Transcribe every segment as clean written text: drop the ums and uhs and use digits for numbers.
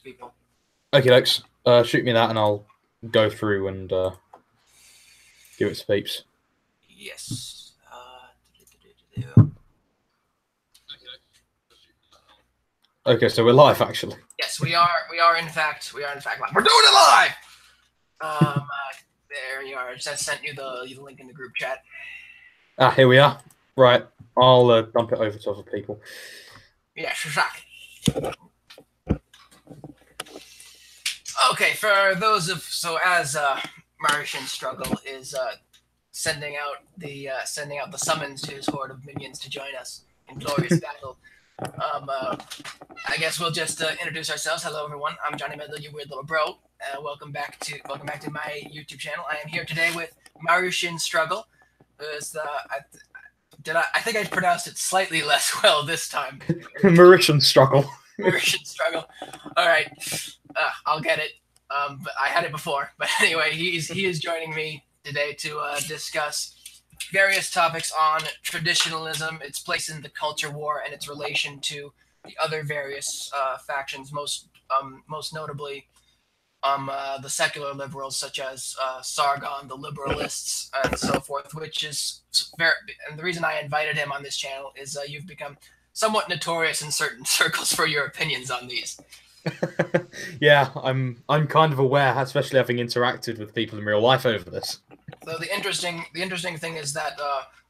people. Okay, Lex. Shoot me that, and I'll go through and give it to peeps. Yes. Okay, so we're live, actually. Yes, we are. We are in fact live. We're doing it live. There you are. I just sent you the link in the group chat. Ah, here we are. Right, I'll dump it over to other people. Yeah, sure. Okay, for those of as Mauritian struggle is sending out the summons to his horde of minions to join us in glorious battle. I guess we'll just introduce ourselves. Hello, everyone. I'm Johnny Medlar, you weird little bro. Welcome back to my YouTube channel. I am here today with Mauritian struggle. I think I pronounced it slightly less well this time. Mauritian struggle. Mauritian struggle. All right, I'll get it. But I had it before. But anyway, he is joining me today to discuss various topics on traditionalism, its place in the culture war, and its relation to the other various factions. Most notably, the secular liberals such as Sargon, the Liberalists, and so forth. Which is very, and the reason I invited him on this channel is you've become somewhat notorious in certain circles for your opinions on these. Yeah, I'm kind of aware, especially having interacted with people in real life over this. So the interesting thing is that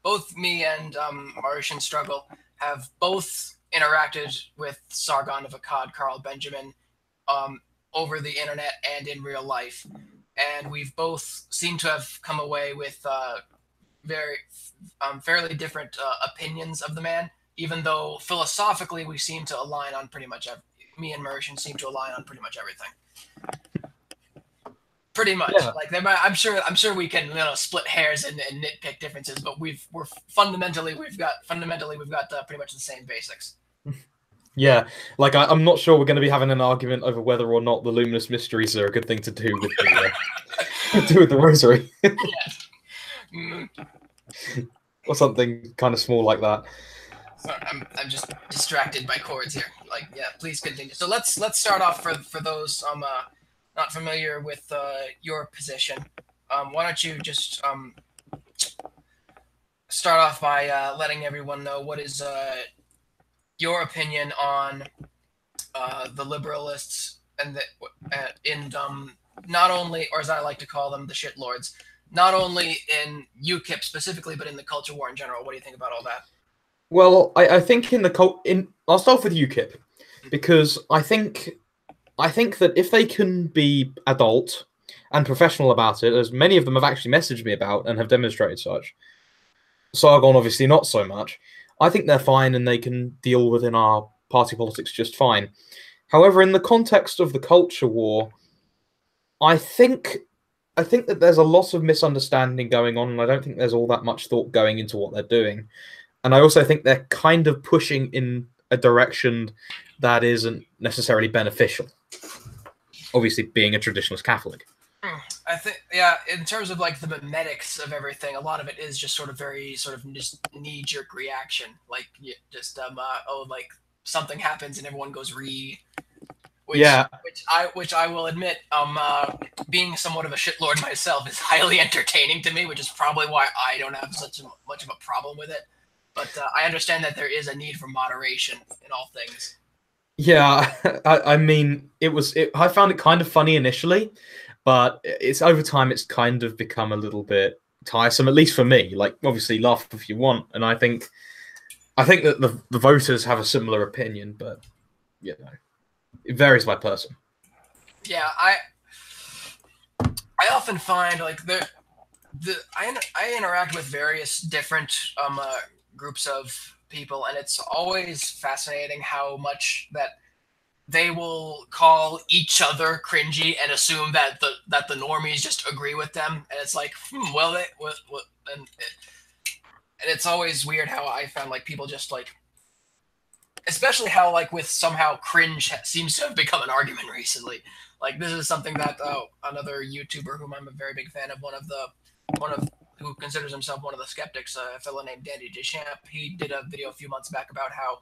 both me and Mauritian Struggle have both interacted with Sargon of Akkad, Carl Benjamin, over the internet and in real life, and we've both seemed to have come away with very fairly different opinions of the man, even though philosophically we seem to align on pretty much everything. Me and Mauritian seem to align on pretty much everything. Pretty much, yeah. Like I'm sure we can split hairs and nitpick differences, but we've got fundamentally pretty much the same basics. Yeah, like I'm not sure we're going to be having an argument over whether or not the luminous mysteries are a good thing to do with the rosary. Or something kind of small like that. Sorry, I'm just distracted by chords here. Like, yeah, please continue. So let's start off for those not familiar with your position. Why don't you just start off by letting everyone know what is your opinion on the liberalists and not only, or as I like to call them, the shitlords, not only in UKIP specifically, but in the culture war in general. What do you think about all that? Well, I think I'll start with UKIP, because I think that if they can be adult and professional about it, as many of them have actually messaged me about and have demonstrated such, Sargon obviously not so much, I think they're fine and they can deal within our party politics just fine. However, in the context of the culture war, I think that there's a lot of misunderstanding going on, and I don't think there's all that much thought going into what they're doing. And I also think they're kind of pushing in a direction that isn't necessarily beneficial. Obviously, being a traditionalist Catholic. I think, yeah, in terms of like the memetics of everything, a lot of it is just very just knee-jerk reaction. Like, just like something happens and everyone goes which I will admit, being somewhat of a shitlord myself is highly entertaining to me, which is probably why I don't have such much of a problem with it. But I understand that there is a need for moderation in all things. Yeah, I mean, I found it kind of funny initially, but it's over time it's kind of become a little bit tiresome, at least for me. Like, obviously, laugh if you want, and I think that the voters have a similar opinion, but you know, it varies by person. Yeah, I often find like I interact with various different groups of people, and it's always fascinating how much that they will call each other cringy and assume that the normies just agree with them, and it's like, and it's always weird how I found like people just like, especially how like with somehow cringe seems to have become an argument recently. Like, this is something that another YouTuber whom I'm a very big fan of, who considers himself one of the skeptics, a fellow named Dandy Deschamps, he did a video a few months back about how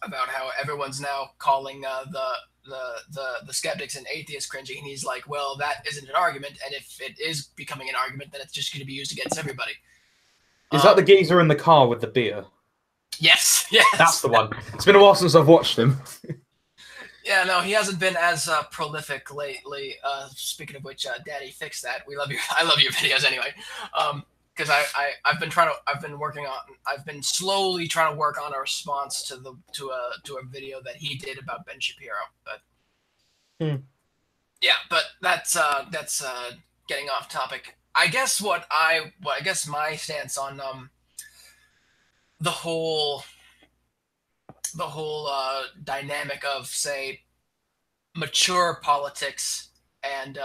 about how everyone's now calling the skeptics and atheists cringy, and he's like, well, that isn't an argument, and if it is becoming an argument, then it's just going to be used against everybody. Is that the geezer in the car with the beer? Yes, yes. That's the one. It's been a while since I've watched him. Yeah, no, he hasn't been as prolific lately. Speaking of which, Daddy, fix that. We love you. I love your videos anyway. Because I've been slowly trying to work on a response to a video that he did about Ben Shapiro. But yeah, but that's getting off topic. I guess my stance on the whole dynamic of, say, mature politics and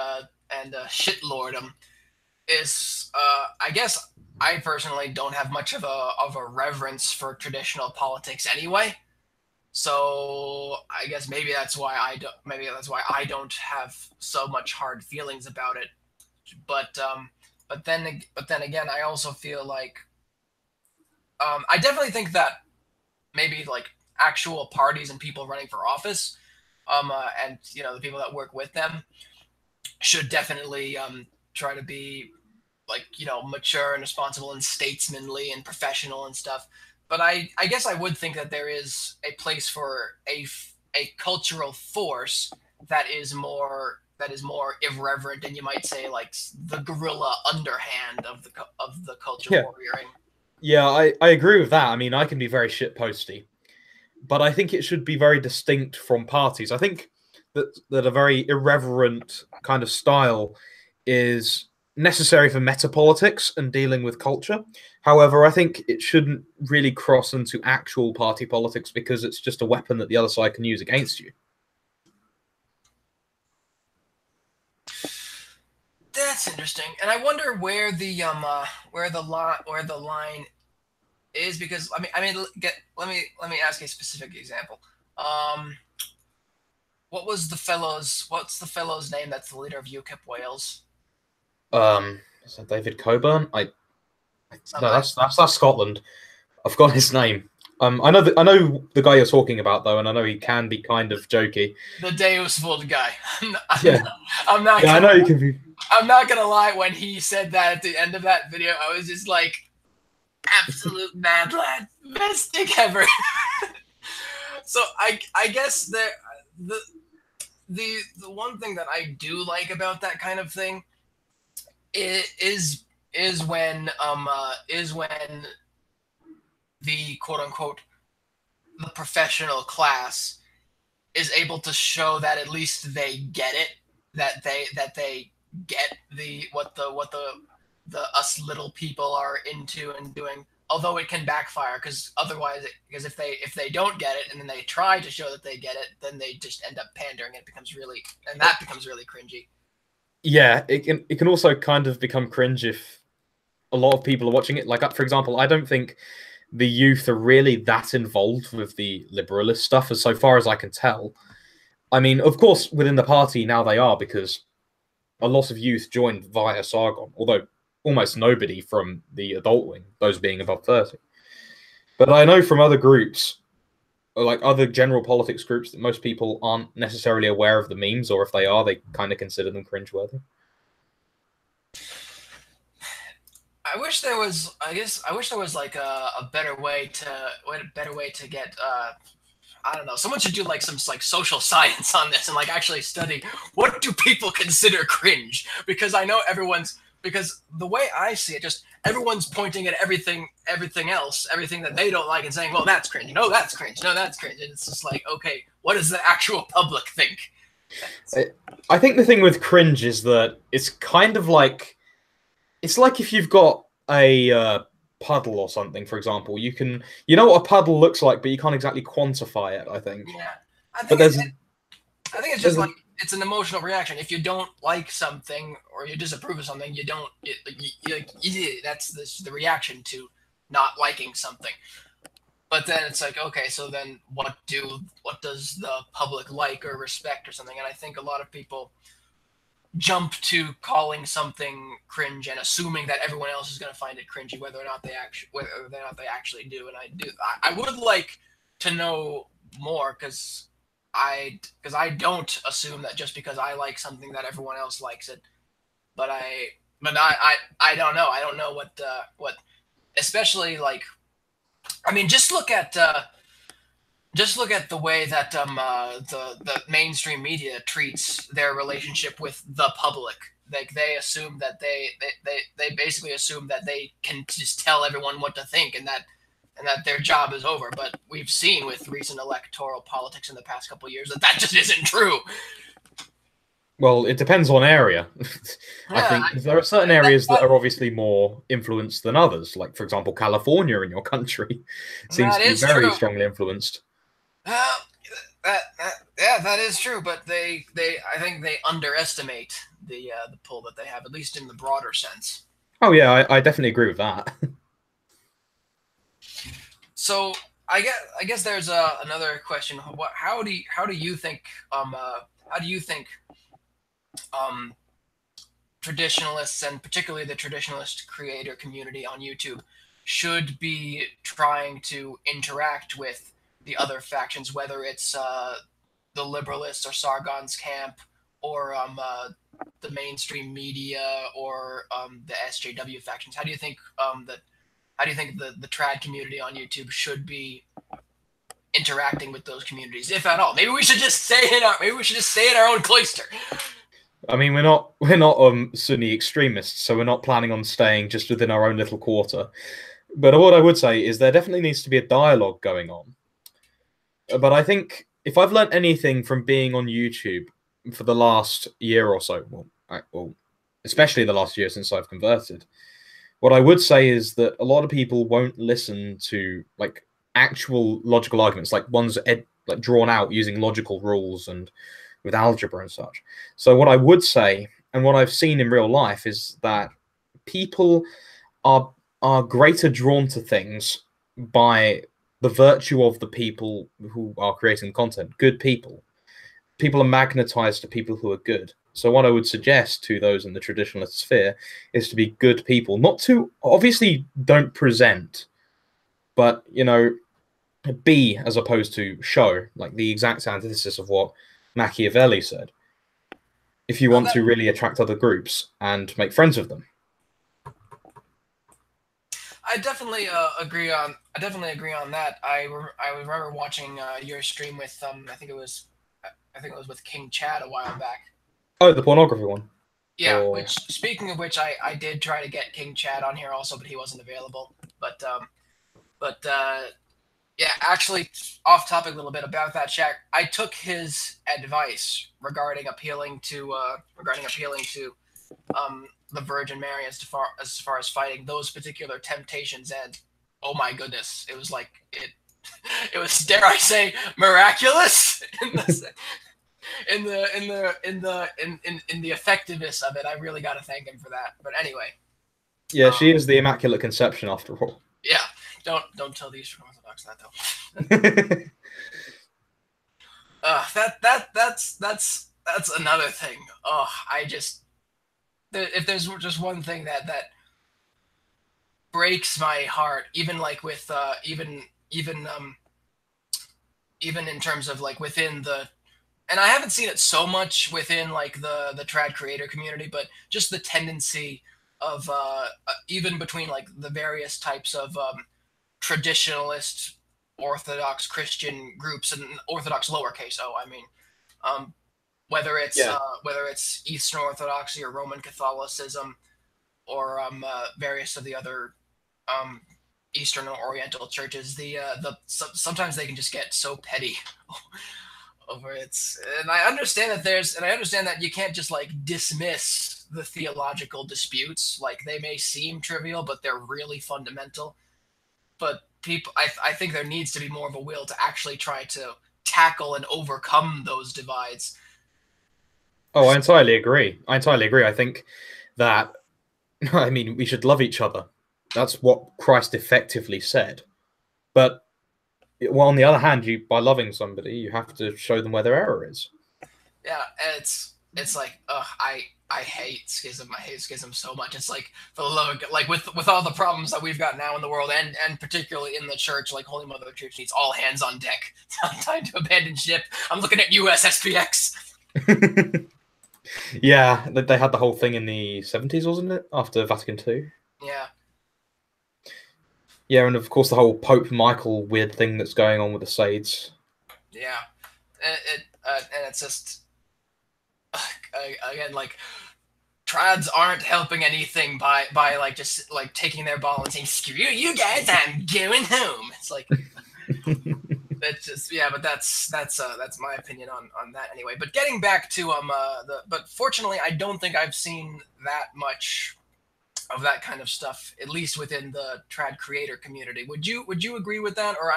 shitlordom is, I guess I personally don't have much of a reverence for traditional politics anyway. So I guess maybe that's why I don't have so much hard feelings about it. But then again, I also feel like I definitely think that maybe like actual parties and people running for office, and the people that work with them should definitely try to be like mature and responsible and statesmanly and professional and stuff. But I guess I would think that there is a place for a cultural force that is more irreverent, and you might say like the guerrilla underhand of the culture warrioring. Yeah, I agree with that. I mean, I can be very shitposty, but I think it should be very distinct from parties. I think that a very irreverent kind of style is necessary for metapolitics and dealing with culture. However, I think it shouldn't really cross into actual party politics because it's just a weapon that the other side can use against you. That's interesting, and I wonder where the line is, because let me ask a specific example. What's the fellow's name that's the leader of UKIP Wales? Is that David Coburn? No, that's Scotland. I've forgotten his name. I know the guy you're talking about though, and I know he can be kind of jokey. The Deus Vult guy. I know he can be. I'm not gonna lie. When he said that at the end of that video, I was just like, absolute mad lad, best dick ever. So I guess the one thing that I do like about that kind of thing is when the quote unquote the professional class is able to show that at least they get it, that they get what the us little people are into and doing. Although it can backfire, because if they don't get it and then they try to show that they get it, then they just end up pandering. That becomes really cringy. Yeah, it can also kind of become cringe if a lot of people are watching it. Like, for example, I don't think the youth are really that involved with the liberalist stuff, as so far as I can tell. I mean, of course, within the party now they are, because a lot of youth joined via Sargon, although almost nobody from the adult wing, those being above 30. But I know from other groups, like other general politics groups, that most people aren't necessarily aware of the memes, or if they are, they kind of consider them cringeworthy. I wish there was like a better way to get I don't know. Someone should do like some like social science on this and like actually study what do people consider cringe, because I know because the way I see it, just everyone's pointing at everything else, everything that they don't like, and saying, well, that's cringe. No, that's cringe. No, that's cringe. And it's just like, okay, what does the actual public think? I think the thing with cringe is that it's kind of like, it's like if you've got a puddle or something, for example, you know what a puddle looks like, but you can't exactly quantify it, I think. Yeah. I think it's just like, it's an emotional reaction. If you don't like something or you disapprove of something, that's the reaction to not liking something. But then it's like, okay, so then what does the public like or respect or something? And I think a lot of people jump to calling something cringe and assuming that everyone else is going to find it cringy, whether or not they actually do. And I would like to know more because I don't assume that just because I like something that everyone else likes it. But I don't know. I don't know what especially like I mean just look at the way that the mainstream media treats their relationship with the public. Like they assume that they basically assume that they can just tell everyone what to think and that their job is over. But we've seen with recent electoral politics in the past couple of years that that just isn't true. Well, it depends on area. I think there are certain areas that are obviously more influenced than others. Like, for example, California in your country seems to be very strongly influenced. Yeah, that is true. But I think they underestimate the pull that they have, at least in the broader sense. Oh yeah, I definitely agree with that. So I guess there's another question. How do you think traditionalists, and particularly the traditionalist creator community on YouTube, should be trying to interact with the other factions, whether it's the Liberalists or Sargon's camp, or the mainstream media, or the SJW factions? How do you think the trad community on YouTube should be interacting with those communities, if at all? Maybe we should just stay in our own cloister. I mean, we're not Sunni extremists, so we're not planning on staying just within our own little quarter. But what I would say is there definitely needs to be a dialogue going on. But I think if I've learned anything from being on YouTube for the last year or so, well, especially the last year since I've converted, what I would say is that a lot of people won't listen to like actual logical arguments, like ones like drawn out using logical rules and with algebra and such. So what I would say, and what I've seen in real life, is that people are greater drawn to things by the virtue of the people who are creating content. Good people. People are magnetized to people who are good. So what I would suggest to those in the traditionalist sphere is to be good people. Not to, obviously, don't present, but, you know, be as opposed to show, like the exact antithesis of what Machiavelli said. If you want to really attract other groups and make friends with them. I definitely agree on that. I remember watching your stream with I think it was with King Chad a while back. Oh, the pornography one. Yeah. Which, speaking of which, I did try to get King Chad on here also, but he wasn't available. But yeah, actually, off topic a little bit about that, Shaq. I took his advice regarding appealing to the Virgin Mary as far as fighting those particular temptations, and oh my goodness, it was like it was, dare I say, miraculous in the effectiveness of it. I really got to thank him for that. But anyway, yeah, she is the Immaculate Conception after all. Yeah, don't tell the Eastern Orthodox that though. That's another thing. Oh, if there's just one thing that breaks my heart, even like with even in terms of like within the, and I haven't seen it so much within like the trad creator community, but just the tendency of even between like the various types of traditionalist Orthodox Christian groups and Orthodox lowercase o, I mean, whether it's Eastern Orthodoxy or Roman Catholicism or various of the other Eastern or Oriental churches, sometimes they can just get so petty over it. And I understand that you can't just like dismiss the theological disputes. Like, they may seem trivial, but they're really fundamental. But I think there needs to be more of a will to actually try to tackle and overcome those divides. Oh, I entirely agree. I think that, I mean, we should love each other. That's what Christ effectively said. But, well, on the other hand, by loving somebody, you have to show them where their error is. Yeah, it's like, I hate schism. I hate schism so much. It's like, for the love of God, like with all the problems that we've got now in the world, and particularly in the church, like Holy Mother Church needs all hands on deck. Time to abandon ship. I'm looking at USSPX. Yeah, they had the whole thing in the 70s, wasn't it? After Vatican II. Yeah. Yeah, and of course the whole Pope Michael weird thing that's going on with the Sades. Yeah. And it's just, again, like, trads aren't helping anything by like just like taking their ball and saying, "Screw you guys, I'm going home." It's like, that's just, yeah, but that's my opinion on that anyway. But getting back to but fortunately I don't think I've seen that much of that kind of stuff, at least within the trad creator community. Would you agree with that, or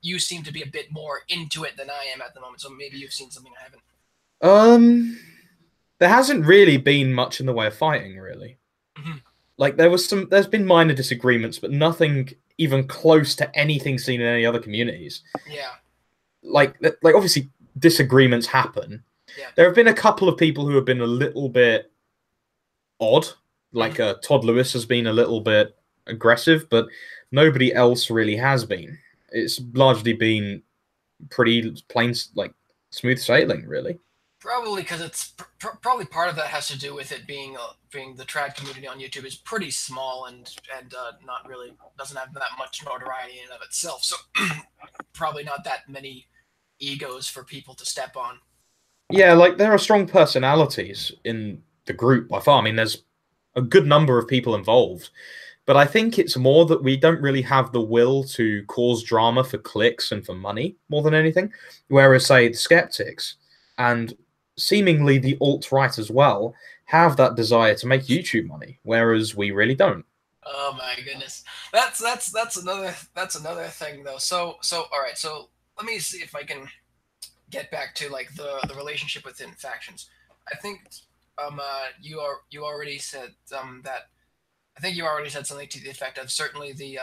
you seem to be a bit more into it than I am at the moment, so maybe you've seen something I haven't. There hasn't really been much in the way of fighting, really. Mm-hmm. Like there's been minor disagreements, but nothing even close to anything seen in any other communities. Yeah. Like obviously disagreements happen. Yeah. There have been a couple of people who have been a little bit odd. Like Todd Lewis has been a little bit aggressive, but nobody else really has been. It's largely been pretty plain, like smooth sailing, really. Probably because it's probably part of that has to do with it being the trad community on YouTube is pretty small and not really doesn't have that much notoriety in and of itself. So probably not that many egos for people to step on. Yeah, like there are strong personalities in the group by far. I mean, there's a good number of people involved, but I think it's more that we don't really have the will to cause drama for clicks and for money more than anything. Whereas, say, the skeptics and seemingly the alt-right as well have that desire to make YouTube money, whereas we really don't. Oh my goodness, that's another thing though. So all right, so let me see if I can get back to like the relationship within factions. I think you already said that I think you already said something to the effect of certainly the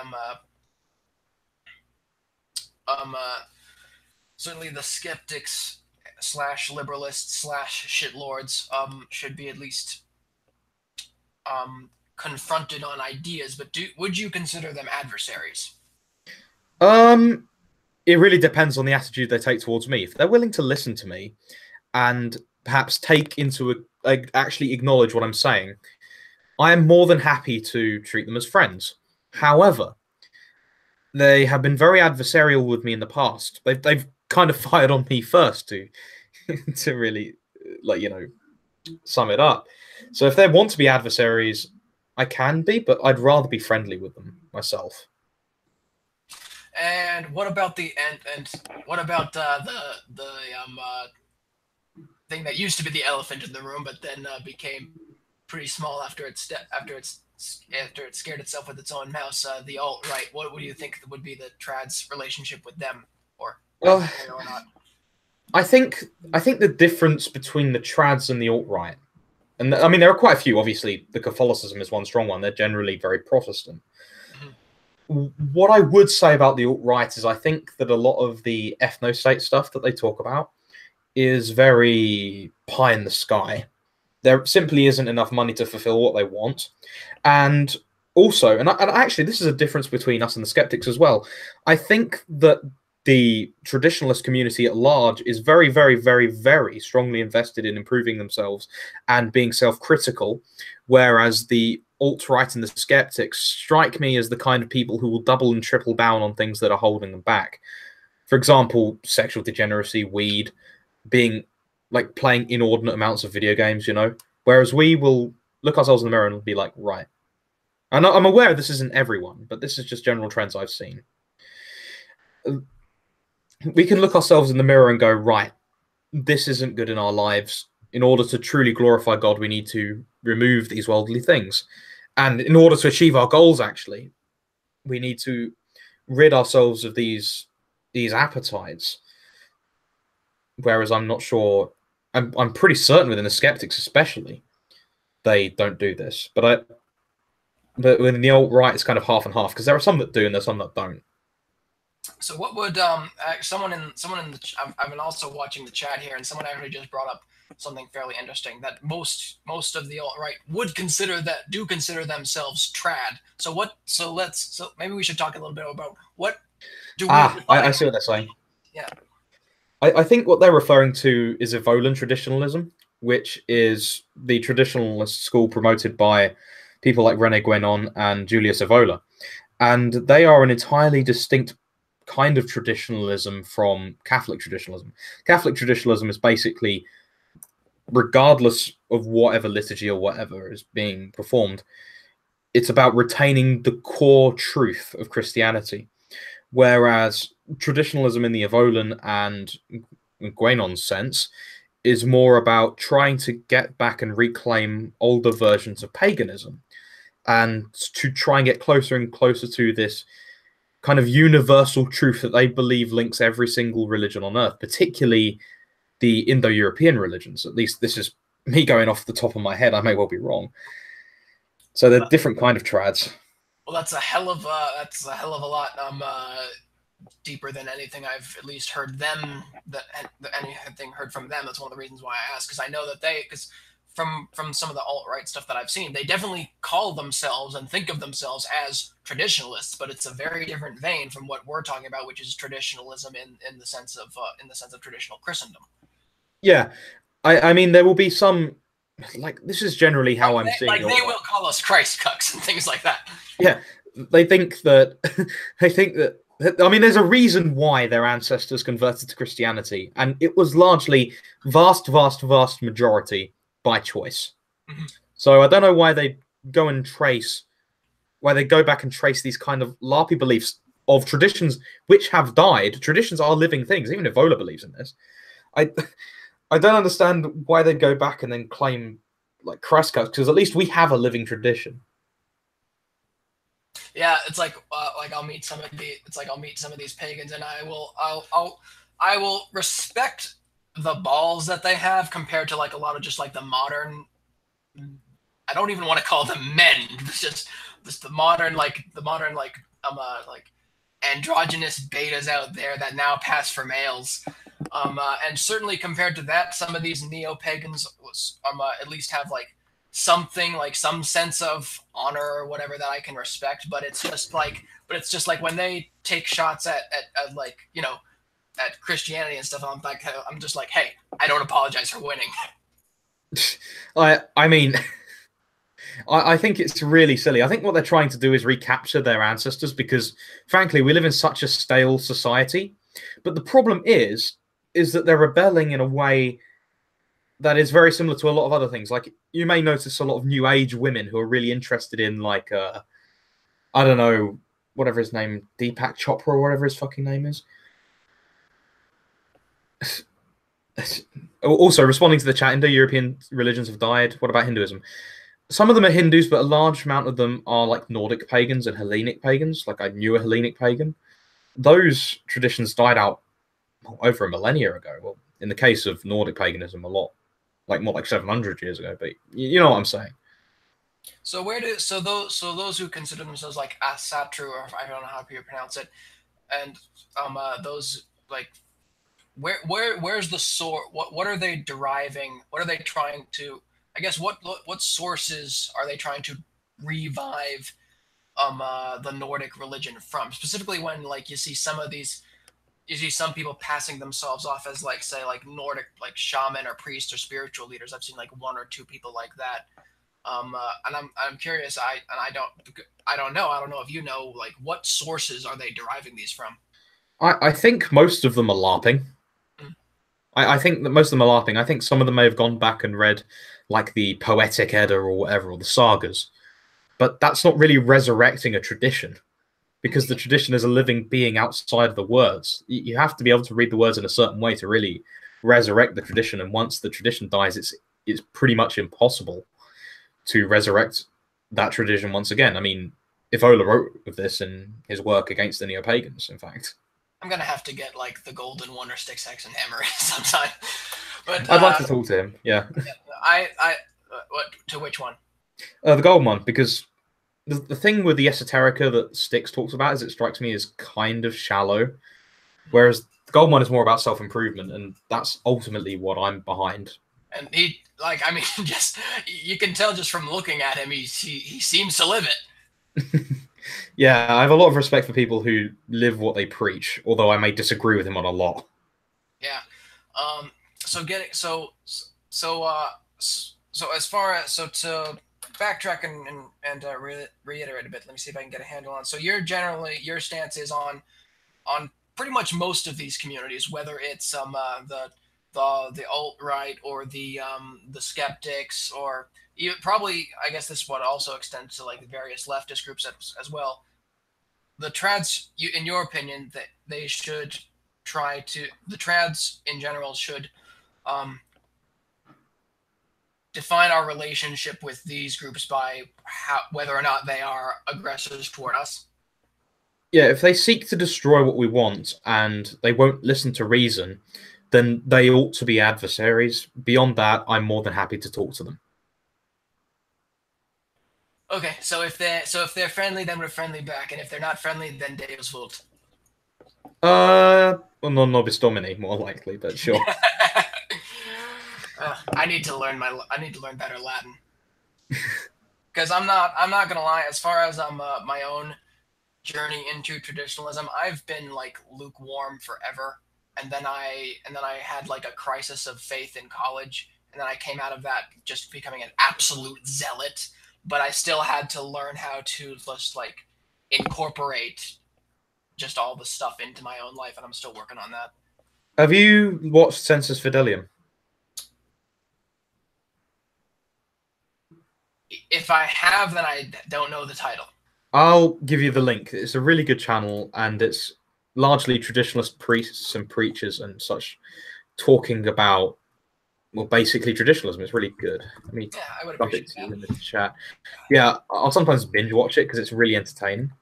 certainly the skeptics slash liberalists slash shitlords should be at least confronted on ideas, but would you consider them adversaries? It really depends on the attitude they take towards me. If they're willing to listen to me and perhaps take into actually acknowledge what I'm saying, I am more than happy to treat them as friends. However, they have been very adversarial with me in the past. They've kind of fired on me first to to really sum it up. So if they want to be adversaries, I can be, but I'd rather be friendly with them myself. And what about what about the thing that used to be the elephant in the room, but then became pretty small after it scared itself with its own mouse? The alt right. What do you think would be the trad's relationship with them, or not? I think the difference between the trads and the alt right, and I mean there are quite a few. Obviously, the Catholicism is one strong one. They're generally very Protestant. What I would say about the alt-right is I think that a lot of the ethno-state stuff that they talk about is very pie in the sky. There simply isn't enough money to fulfill what they want. And also, and actually this is a difference between us and the skeptics as well, I think that the traditionalist community at large is very, very, very, very strongly invested in improving themselves and being self-critical, whereas the alt-right and the skeptics strike me as the kind of people who will double and triple down on things that are holding them back. For example, sexual degeneracy, weed, being like playing inordinate amounts of video games, whereas we will look ourselves in the mirror and be like, right. And I'm aware this isn't everyone, but this is just general trends I've seen. We can look ourselves in the mirror and go, right, this isn't good in our lives. In order to truly glorify God, we need to remove these worldly things. And in order to achieve our goals, actually, we need to rid ourselves of these appetites. Whereas I'm not sure, I'm pretty certain within the skeptics especially, they don't do this. But within the alt-right, it's kind of half and half, because there are some that do and there's some that don't. So what would someone in the I've been also watching the chat here, and someone actually just brought up something fairly interesting that most of the alt-right do consider themselves trad. So maybe we should talk a little bit about what do we I see what they're saying. Yeah. I think what they're referring to is Evolan traditionalism, which is the traditionalist school promoted by people like René Guénon and Julius Evola. And they are an entirely distinct kind of traditionalism from Catholic traditionalism. Catholic traditionalism is basically, regardless of whatever liturgy or whatever is being performed, it's about retaining the core truth of Christianity. Whereas traditionalism in the Evolan and Guénon's sense is more about trying to get back and reclaim older versions of paganism and to try and get closer and closer to this kind of universal truth that they believe links every single religion on earth, particularly the Indo-European religions. At least this is me going off the top of my head. I may well be wrong. So they're different kind of trads. Well, that's a hell of a lot deeper than anything I've at least heard anything heard from them. That's one of the reasons why I asked, because I know that because from some of the alt-right stuff that I've seen, they definitely call themselves and think of themselves as traditionalists, but it's a very different vein from what we're talking about, which is traditionalism in the sense of traditional Christendom. Yeah, I mean there will be some, like, this is generally how I'm seeing it. They will call us Christ cucks and things like that. Yeah, they think that I mean, there's a reason why their ancestors converted to Christianity, and it was largely vast majority by choice. Mm-hmm. So I don't know why they go back and trace these kind of LARPy beliefs of traditions which have died. Traditions are living things. Even Evola believes in this. I don't understand why they'd go back and then claim like Christ cuts, because at least we have a living tradition. Yeah, it's like I'll meet some of these pagans, and I will respect the balls that they have compared to like a lot of just like the modern. I don't even want to call them men. It's just the modern androgynous betas out there that now pass for males. And certainly compared to that, some of these neo-pagans at least have like something, like some sense of honor or whatever that I can respect. But it's just like when they take shots at like, you know, at Christianity and stuff, I'm just like, hey, I don't apologize for winning. I mean, I think it's really silly. I think what they're trying to do is recapture their ancestors because, frankly, we live in such a stale society. But the problem is that they're rebelling in a way that is very similar to a lot of other things. Like, you may notice a lot of new age women who are really interested in, like, I don't know, whatever his name, Deepak Chopra or whatever his fucking name is. Also, responding to the chat, Indo-European religions have died. What about Hinduism? Some of them are Hindus, but a large amount of them are like Nordic pagans and Hellenic pagans. Like, I knew a Hellenic pagan. Those traditions died out over a millennia ago. Well, in the case of Nordic paganism, a lot, like more like 700 years ago. But you know what I'm saying. So those who consider themselves like Asatru, or I don't know how you pronounce it, and those like where's the source? What are they deriving? What are they trying to? I guess what sources are they trying to revive the Nordic religion from? Specifically, when like you see some people passing themselves off as like, say, like Nordic, like shaman or priest or spiritual leaders. I've seen like one or two people like that. And I'm curious. I don't know. I don't know if you know, like, what sources are they deriving these from? I think most of them are LARPing. I think that most of them are LARPing. I think some of them may have gone back and read like the Poetic Edda or whatever, or the sagas. But that's not really resurrecting a tradition, because the tradition is a living being outside of the words. You have to be able to read the words in a certain way to really resurrect the tradition. And once the tradition dies, it's pretty much impossible to resurrect that tradition once again. I mean, Evola wrote of this in his work against the neo-pagans, in fact. I'm going to have to get like the golden one or sticks, axe, and hammer sometime. But I'd like to talk to him, yeah. To which one? The golden one, because the thing with the esoterica that Styx talks about is, it strikes me as kind of shallow, whereas the golden one is more about self-improvement, and that's ultimately what I'm behind. And he, like, I mean, just you can tell just from looking at him, he seems to live it. Yeah, I have a lot of respect for people who live what they preach, although I may disagree with him on a lot. Yeah. So getting so as far as to backtrack and reiterate a bit. Let me see if I can get a handle on. So your stance is on pretty much most of these communities, whether it's the alt right or the skeptics, or you probably, I guess this would also extend to like the various leftist groups as well. The trads, in your opinion, that they should the trads in general should um, define our relationship with these groups by whether or not they are aggressors toward us. Yeah, if they seek to destroy what we want and they won't listen to reason, then they ought to be adversaries. Beyond that, I'm more than happy to talk to them. Okay, so if they're friendly, then we're friendly back, and if they're not friendly, then Deus Vult. Well, non nobis domini, more likely, but sure. I need to learn better Latin, because I'm not gonna lie. As far as my own journey into traditionalism, I've been like lukewarm forever, and then I had like a crisis of faith in college, and then I came out of that just becoming an absolute zealot. But I still had to learn how to just like incorporate just all the stuff into my own life, and I'm still working on that. Have you watched Sensus Fidelium? If I have, then I don't know the title. I'll give you the link. It's a really good channel, and it's largely traditionalist priests and preachers and such talking about, well, basically traditionalism. It's really good. I mean, yeah, I would appreciate it to you in the chat. Yeah, I'll sometimes binge watch it because it's really entertaining.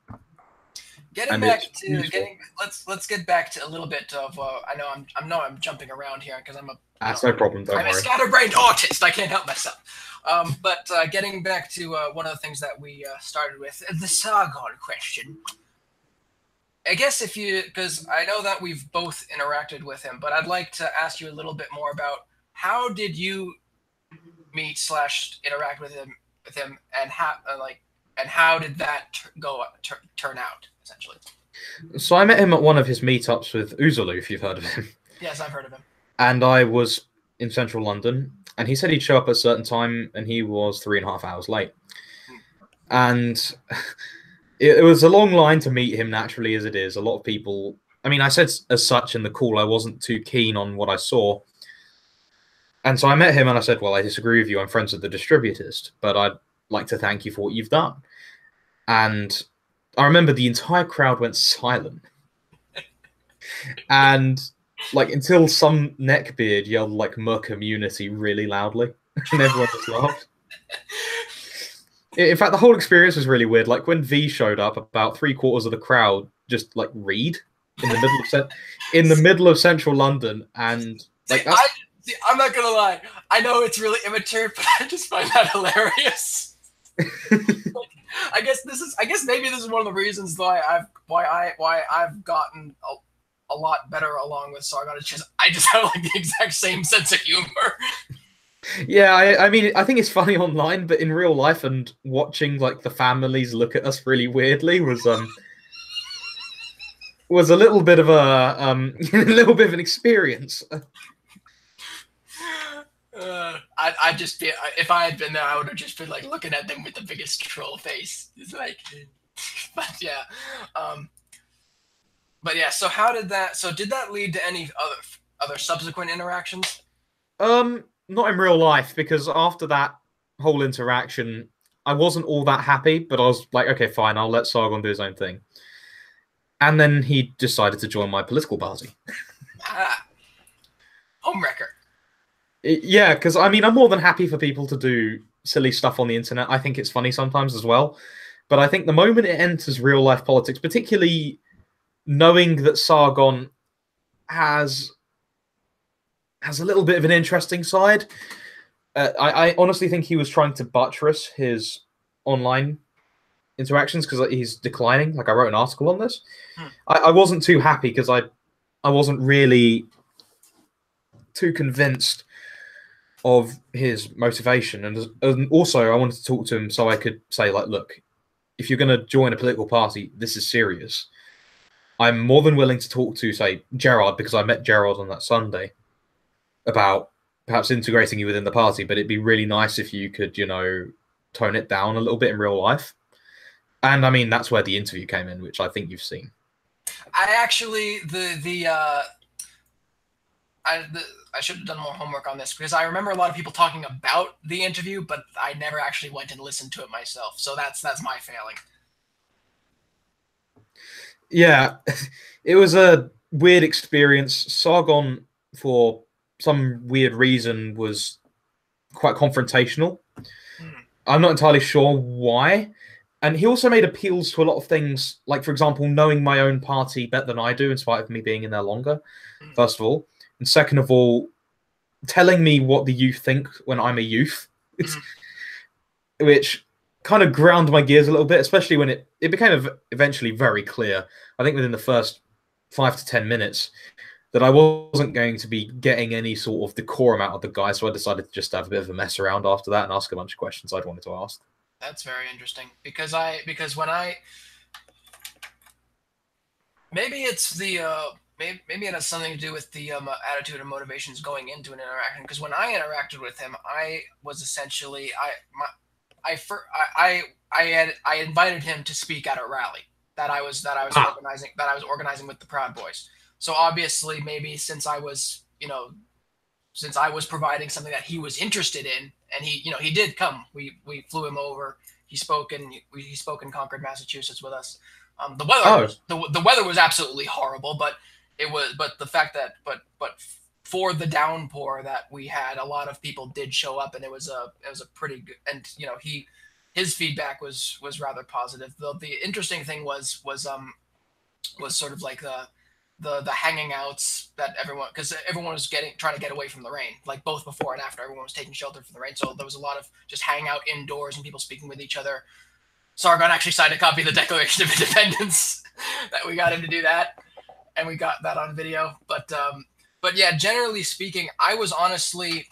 Let's get back to a little bit of I know I'm jumping around here because that's no problem. I'm a scatterbrained autist. I can't help myself. But getting back to one of the things that we started with, the Sargon question. I guess because I know that we've both interacted with him, but I'd like to ask you a little bit more about how did you meet / interact with him, and how did that turn out, essentially? So I met him at one of his meetups with Uzulu, if you've heard of him. Yes, I've heard of him. And I was in central London, and he said he'd show up at a certain time, and he was 3.5 hours late. And it was a long line to meet him, naturally, as it is. A lot of people... I mean, I said as such in the call I wasn't too keen on what I saw. And so I met him, and I said, well, I disagree with you. I'm friends with the distributist, but I'd like to thank you for what you've done. And I remember the entire crowd went silent. And... like, until some neckbeard yelled, like, "Mer community" really loudly, and everyone just laughed. In fact, the whole experience was really weird. Like, when V showed up, about 3/4 of the crowd just, like, read in the middle of central London, and, like, I'm not gonna lie. I know it's really immature, but I just find that hilarious. I guess maybe this is one of the reasons why I've gotten a lot better along with Sargon. It's just I just have like the exact same sense of humor. Yeah, I mean, I think it's funny online, but in real life and watching like the families look at us really weirdly was a little bit of a little bit of an experience. I'd just be, if I had been there, I would have just been like looking at them with the biggest troll face. It's like, but yeah. But yeah, so did that lead to any other subsequent interactions? Not in real life, because after that whole interaction, I wasn't all that happy, but I was like, okay, fine, I'll let Sargon do his own thing. And then he decided to join my political party. Homewrecker. Yeah, because I mean, I'm more than happy for people to do silly stuff on the internet. I think it's funny sometimes as well. But I think the moment it enters real life politics, particularly knowing that Sargon has a little bit of an interesting side. I honestly think he was trying to buttress his online interactions because he's declining. Like, I wrote an article on this. I wasn't too happy because I wasn't really too convinced of his motivation, and also I wanted to talk to him so I could say, like, look, if you're going to join a political party, this is serious. I'm more than willing to talk to, say, Gerard, because I met Gerard on that Sunday, about perhaps integrating you within the party, but it'd be really nice if you could, tone it down a little bit in real life. And I mean, that's where the interview came in, which I think you've seen. I actually I should have done more homework on this, because I remember a lot of people talking about the interview, but I never actually went and listened to it myself. So that's my failing. Yeah, it was a weird experience. Sargon, for some weird reason, was quite confrontational. I'm not entirely sure why. And he also made appeals to a lot of things, like, for example, knowing my own party better than I do, in spite of me being in there longer, first of all. And second of all, telling me what the youth think when I'm a youth, which kind of ground my gears a little bit, especially when it became eventually very clear, I think within the first 5 to 10 minutes, that I wasn't going to be getting any sort of decorum out of the guy. So I decided to just have a bit of a mess around after that and ask a bunch of questions I'd wanted to ask. That's very interesting, because when maybe it's the maybe it has something to do with the attitude and motivations going into an interaction. Because when I interacted with him, I was essentially I invited him to speak at a rally that I was organizing with the Proud Boys. So obviously, maybe since I was providing something that he was interested in, and he did come. We flew him over. He spoke in Concord, Massachusetts with us. The weather was absolutely horrible, but the fact that for the downpour that we had, a lot of people did show up, and it was a pretty good, and his feedback was rather positive. The interesting thing was sort of like the hanging outs that because everyone was trying to get away from the rain, like both before and after. Everyone was taking shelter from the rain, so there was a lot of just hanging out indoors and people speaking with each other. Sargon actually signed a copy of the Declaration of Independence that we got him to do that, and we got that on video. But yeah, generally speaking, I was honestly,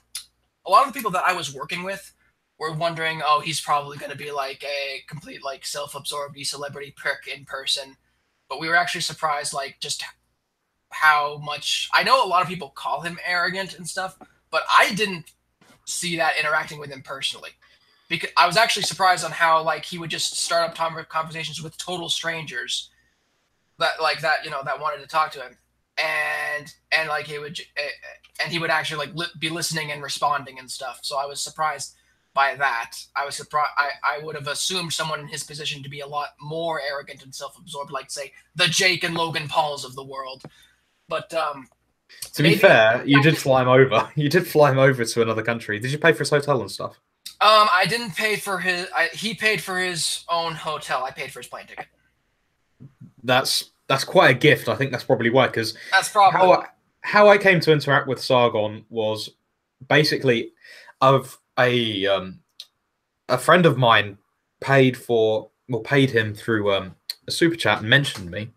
a lot of the people that I was working with were wondering, oh, he's probably going to be like a complete like self-absorbed celebrity prick in person. But we were actually surprised, like, just how much. I know a lot of people call him arrogant and stuff, but I didn't see that interacting with him personally, because I was actually surprised on how, like, he would just start up conversations with total strangers that wanted to talk to him, and like he would actually like be listening and responding and stuff. So I was surprised by that. I was surprised. I would have assumed someone in his position to be a lot more arrogant and self-absorbed, like, say, the Jake and Logan Pauls of the world. But to be fair, you did fly him over. You did fly him over to another country. Did you pay for his hotel and stuff? I didn't pay for his. He paid for his own hotel. I paid for his plane ticket. That's quite a gift. I think that's probably why. Because that's probably how I came to interact with Sargon was basically of a friend of mine paid him through a super chat and mentioned me.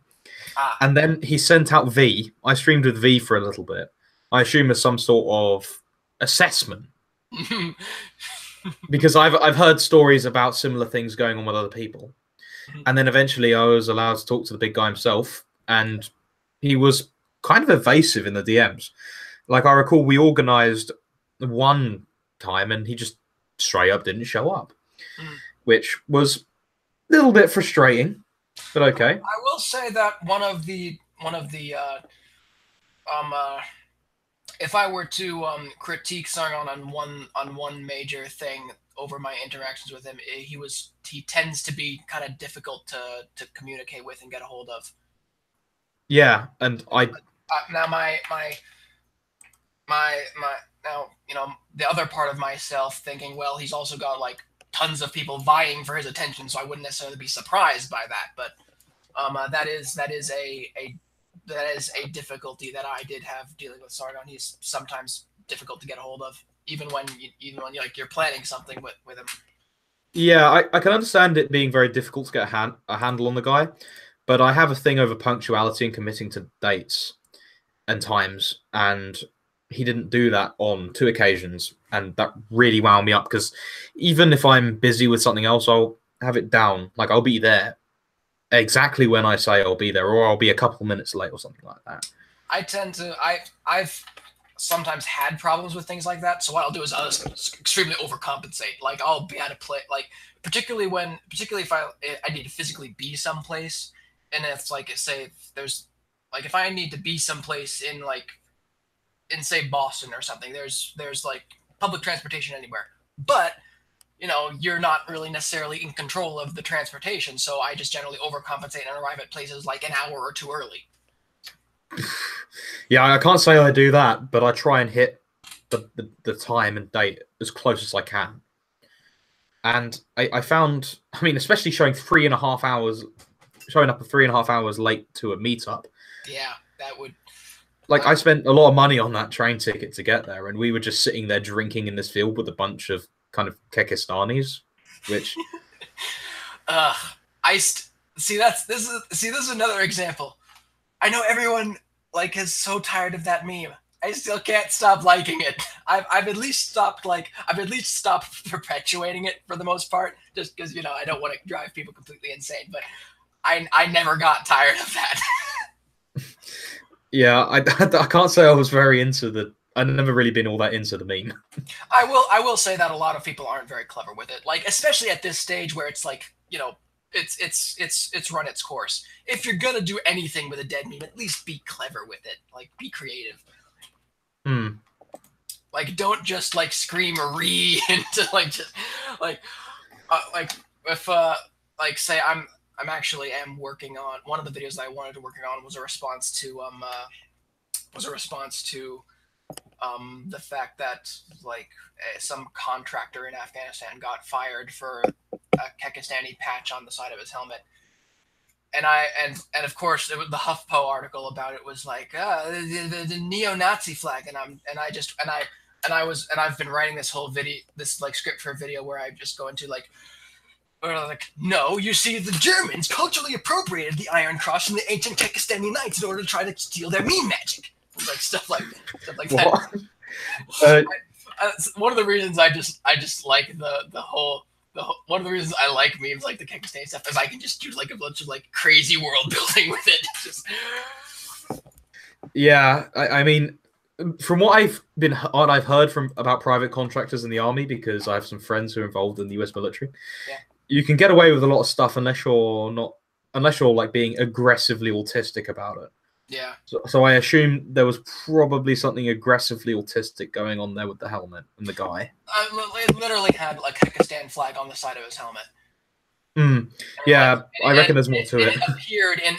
And then he sent out V. I streamed with V for a little bit. I assume as some sort of assessment. Because I've heard stories about similar things going on with other people. And then eventually I was allowed to talk to the big guy himself, and he was kind of evasive in the DMs. Like, I recall we organized one time and he just straight up didn't show up, which was a little bit frustrating, but okay. I will say that one of the if I were to critique Sargon on one major thing over my interactions with him, he tends to be kind of difficult to communicate with and get a hold of. Yeah, and now now the other part of myself thinking, well, he's also got like tons of people vying for his attention, so I wouldn't necessarily be surprised by that. But that is a difficulty that I did have dealing with Sargon. He's sometimes difficult to get a hold of, even when you're planning something with him. Yeah, I can understand it being very difficult to get a handle on the guy, but I have a thing over punctuality and committing to dates and times, and he didn't do that on 2 occasions, and that really wound me up because even if I'm busy with something else, I'll have it down. Like I'll be there exactly when I say I'll be there, or I'll be a couple minutes late or something like that. I tend to I've sometimes had problems with things like that. So what I'll do is I'll just extremely overcompensate. Like I'll be at a place, like particularly if I need to physically be someplace, and it's like say if there's like if I need to be someplace in say Boston or something, there's like public transportation anywhere, but you're not really necessarily in control of the transportation. So I just generally overcompensate and arrive at places like an hour or two early. Yeah, I can't say I do that, but I try and hit the time and date as close as I can. And I found, I mean, especially showing up 3.5 hours late to a meetup. Yeah, that would. Like, I spent a lot of money on that train ticket to get there, and we were just sitting there drinking in this field with a bunch of kind of Kekistanis, which. See this is another example. I know everyone is so tired of that meme. I still can't stop liking it. I've at least stopped perpetuating it for the most part, just because I don't want to drive people completely insane. But I never got tired of that. Yeah, I can't say I was very into the. I've never really been all that into the meme. I will say that a lot of people aren't very clever with it. Like especially at this stage where it's it's run its course. If you're gonna do anything with a dead meme, at least be clever with it. Like be creative. Like don't just scream re into say I'm working on one of the videos that I wanted to working on was a response to the fact that some contractor in Afghanistan got fired for a Kekistani patch on the side of his helmet. And of course the HuffPo article about it was the neo-Nazi flag, and I've been writing this whole script for a video where I just go into no, you see, the Germans culturally appropriated the Iron Cross from the ancient Kekistani knights in order to try to steal their meme magic, stuff like that. One of the reasons I just like the whole one of the reasons I like memes like the Kekistani stuff is I can just do a bunch of crazy world building with it. Yeah, I mean, from what I've heard about private contractors in the army, because I have some friends who are involved in the US military. Yeah. You can get away with a lot of stuff unless you're being aggressively autistic about it. Yeah. So I assume there was probably something aggressively autistic going on there with the helmet and the guy. It literally had a Kekistan flag on the side of his helmet. Yeah, I reckon there's more to it. It appeared and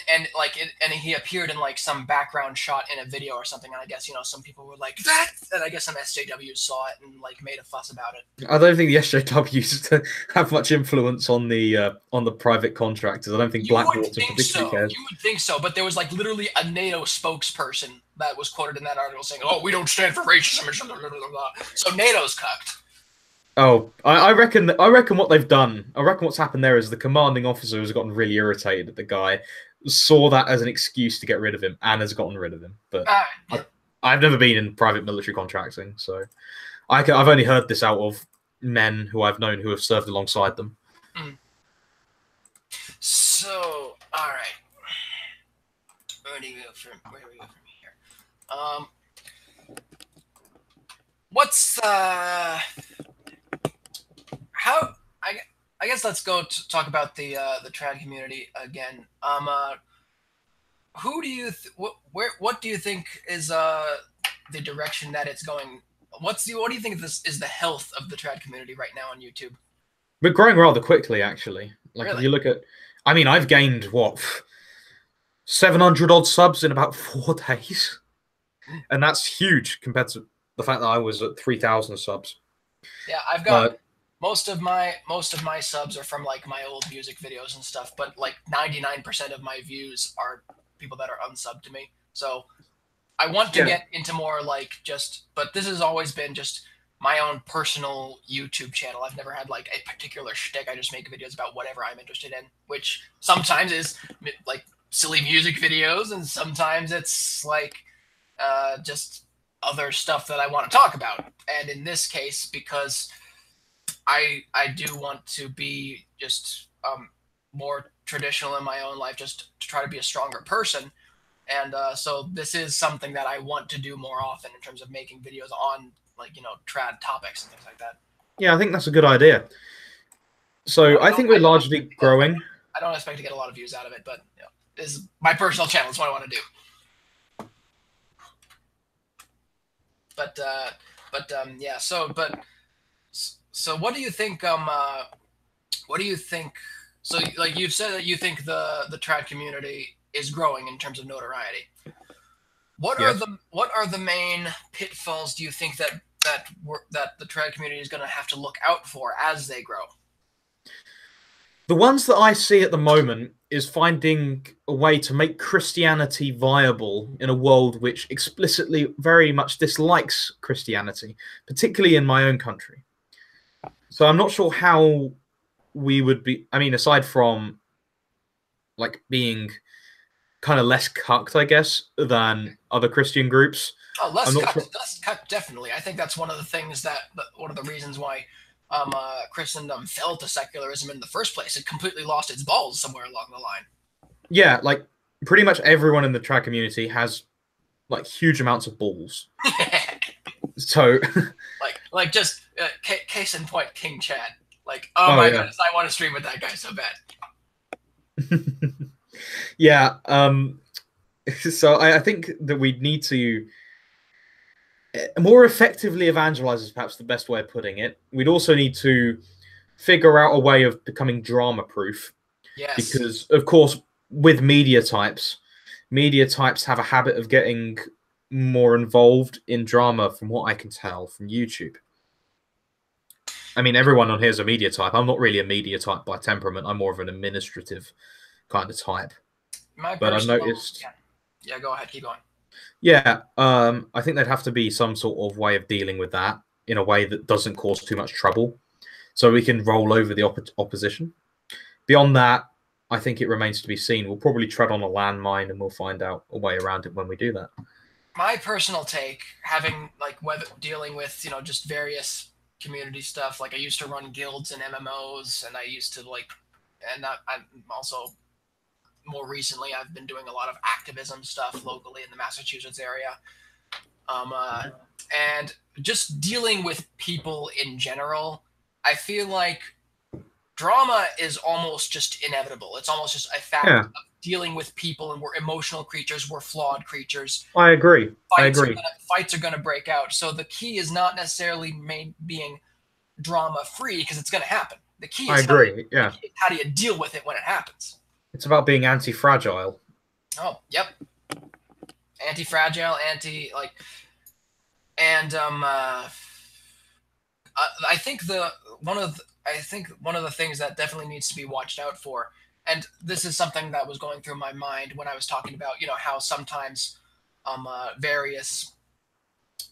he appeared in some background shot in a video or something. And I guess some people were like that, and I guess some SJWs saw it and made a fuss about it. I don't think the SJWs have much influence on the private contractors. I don't think Blackwater particularly cares. You would think so, but there was literally a NATO spokesperson that was quoted in that article saying, "Oh, we don't stand for racism." So NATO's cucked. Oh, I reckon what they've done. I reckon what's happened there is the commanding officer has gotten really irritated at the guy, saw that as an excuse to get rid of him, and has gotten rid of him. But I've never been in private military contracting, so I've only heard this out of men who I've known who have served alongside them. So, all right, where do we go from here? What's how I guess let's go to talk about the trad community again. Who do you what do you think is the direction that it's going? What do you think is the health of the trad community right now on YouTube? We're growing rather quickly, actually. Really? If you look at, I mean, I've gained 700 odd subs in about 4 days, and that's huge compared to the fact that I was at 3,000 subs. Yeah, I've got. Most of my subs are from my old music videos and stuff, but 99% of my views are people that are unsubbed to me. So I want to get into more but this has always been just my own personal YouTube channel. I've never had a particular shtick. I just make videos about whatever I'm interested in, which sometimes is silly music videos, and sometimes it's just other stuff that I want to talk about. And in this case, because I do want to be just more traditional in my own life, just to try to be a stronger person. And so this is something that I want to do more often in terms of making videos on, like, trad topics and things like that. Yeah, I think that's a good idea. So I think we're largely growing. I don't expect to get a lot of views out of it, but this is my personal channel. It's what I want to do. Yeah. So what do you think? What do you think? So, like you've said that you think the trad community is growing in terms of notoriety. What are the main pitfalls do you think that the trad community is going to have to look out for as they grow? The ones that I see at the moment is finding a way to make Christianity viable in a world which explicitly very much dislikes Christianity, particularly in my own country. So I'm not sure how we would be, I mean, aside from like being kind of less cucked, I guess, than other Christian groups. Oh, less cucked, definitely. I think that's one of the things one of the reasons why Christendom fell to secularism in the first place. It completely lost its balls somewhere along the line. Yeah, like pretty much everyone in the trad community has like huge amounts of balls. So, like just case in point, King Chad. Like, oh my goodness, I want to stream with that guy so bad. Yeah. So I think that we need to more effectively evangelize is perhaps the best way of putting it. We'd also need to figure out a way of becoming drama proof. Yes. Because, of course, with media types have a habit of getting more involved in drama, from what I can tell from YouTube. I mean, everyone on here is a media type. I'm not really a media type by temperament. I'm more of an administrative kind of type. But I've noticed... Yeah, go ahead. Keep going. Yeah, I think there'd have to be some sort of way of dealing with that in a way that doesn't cause too much trouble, so we can roll over the opposition. Beyond that, I think it remains to be seen. We'll probably tread on a landmine, and we'll find out a way around it when we do that. My personal take, having dealing with just various community stuff, like I used to run guilds and MMOs, and I used to I'm also. More recently, I've been doing a lot of activism stuff locally in the Massachusetts area. And just dealing with people in general, I feel like drama is almost just inevitable. It's almost just a fact of dealing with people, and we're emotional creatures, we're flawed creatures. I agree. Fights are going to break out. So the key is not necessarily being drama-free, because it's going to happen. The key is how do you deal with it when it happens. It's about being anti-fragile. Oh, yep. Anti-fragile, and I think one of the things that definitely needs to be watched out for, and this is something that was going through my mind when I was talking about, how sometimes various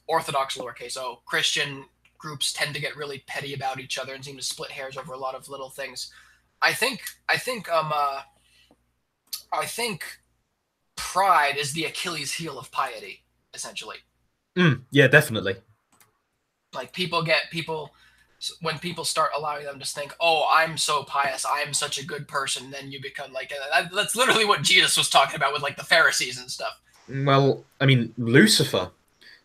Orthodox lowercase o Christian groups tend to get really petty about each other and seem to split hairs over a lot of little things. I think pride is the Achilles heel of piety, essentially. Yeah, definitely. Like when people start allowing them to think, oh, I'm so pious, I'm such a good person, then you become like, that's literally what Jesus was talking about with like the Pharisees and stuff. Well, I mean, Lucifer,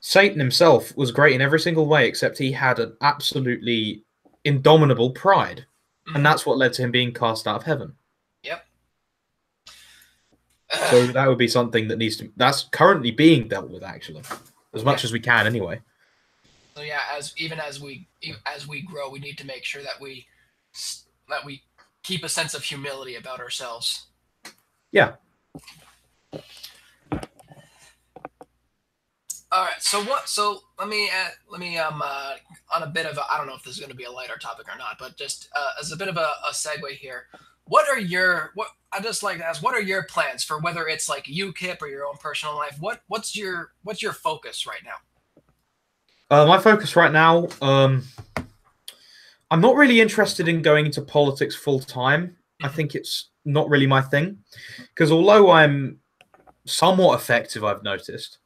Satan himself, was great in every single way, except he had an absolutely indomitable pride. And that's what led to him being cast out of heaven. Yep. So that would be something that's currently being dealt with, actually, as much as we can, anyway. So yeah, as we grow, we need to make sure that we keep a sense of humility about ourselves. Yeah. All right. So let me on a bit of I don't know if this is going to be a lighter topic or not, but just as a bit of a segue here, I'd just like to ask, what are your plans for whether it's like UKIP or your own personal life? What's your focus right now? My focus right now, I'm not really interested in going into politics full time. I think it's not really my thing, because although I'm somewhat effective, I've noticed,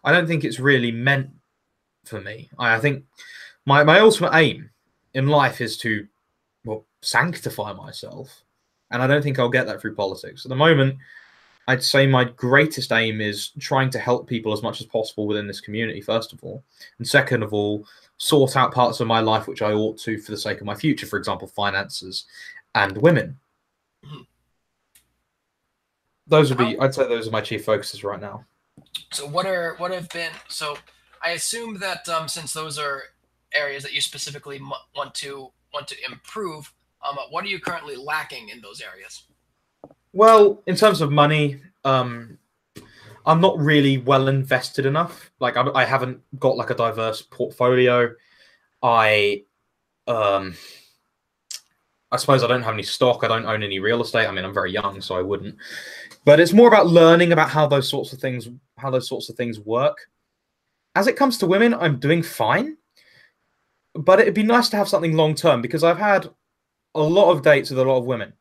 I don't think it's really meant for me. I think my ultimate aim in life is to, well, sanctify myself, and I don't think I'll get that through politics. At the moment, I'd say my greatest aim is trying to help people as much as possible within this community, first of all, and second of all, sort out parts of my life which I ought to for the sake of my future, for example, finances and women. Those would be, I'd say those are my chief focuses right now. So what have been, so I assume that since those are areas that you specifically want to improve, what are you currently lacking in those areas? Well, in terms of money, I'm not really well invested enough. Like I haven't got like a diverse portfolio. I suppose I don't have any stock. I don't own any real estate. I mean, I'm very young, so I wouldn't. But it's more about learning about how those sorts of things work. As it comes to women, I'm doing fine. But it'd be nice to have something long term, because I've had a lot of dates with a lot of women,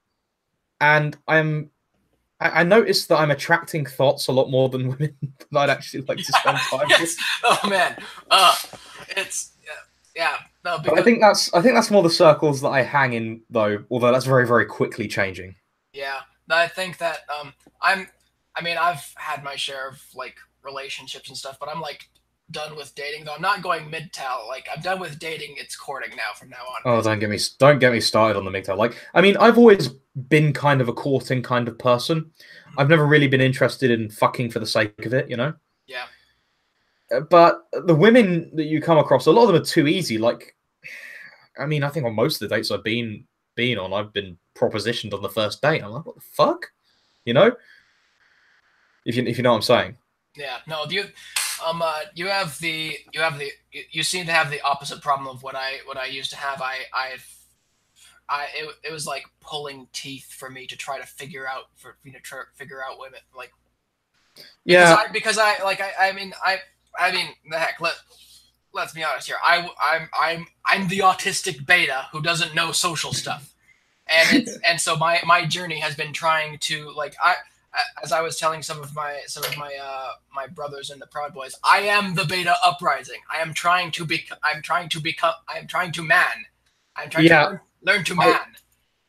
and I noticed that I'm attracting thoughts a lot more than women that I'd actually like to spend time with. Oh man, it's yeah. No, because... I think that's more the circles that I hang in, though. Although that's very, very quickly changing. Yeah, I think that I mean, I've had my share of like relationships and stuff, but I'm like done with dating. Though I'm not going MGTOW. Like I'm done with dating. It's courting now from now on. Oh, don't get me started on the MGTOW. Like, I mean, I've always been kind of a courting kind of person. I've never really been interested in fucking for the sake of it, you know? Yeah. But the women that you come across, a lot of them are too easy. Like, I mean, I think on most of the dates I've been on, I've been propositioned on the first date. I'm like, what the fuck? You know? If you know what I'm saying. Yeah. No, you seem to have the opposite problem of what I used to have. It was like pulling teeth for me to try to figure out women, like, yeah, because I mean the heck, let's be honest here. I'm the autistic beta who doesn't know social stuff, and so my journey has been trying to, like, as I was telling some of my brothers in the Proud Boys, I am the beta uprising. I'm trying to learn to man.